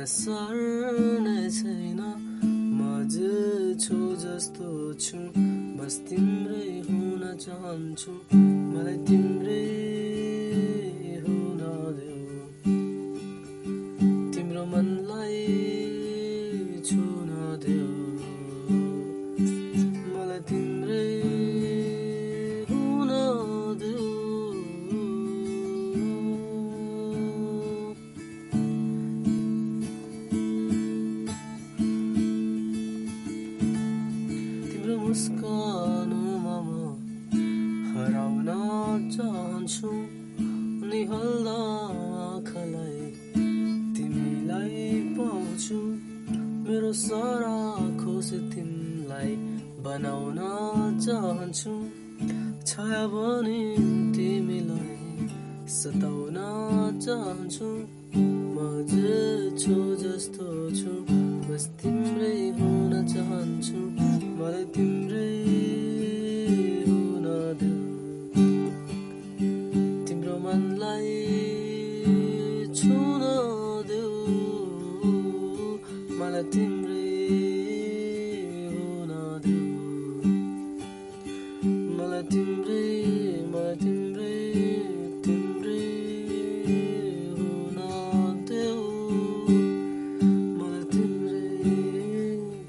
असर नै छैन म जे छु जस्तो छु बस तिम्रै हुन चाहन्छु मलाई तिम्रै हुन देऊ तिम्रो मनलाई छुन देऊ मलाई तिम्रै हुन देऊ तिम्रो मुस्कानमा म हराउन चाहन्छु निहल्दा आँखालाई तिमीलाई पाउँछु मेरो सारा खुसी तिमीलाई बनाउन चाहन्छु छाया बनी तिमीलाई सताउन चाहन्छु म जे छु जस्तो छु बस तिम्रै हुन चाहन्छु मलाई तिम्रै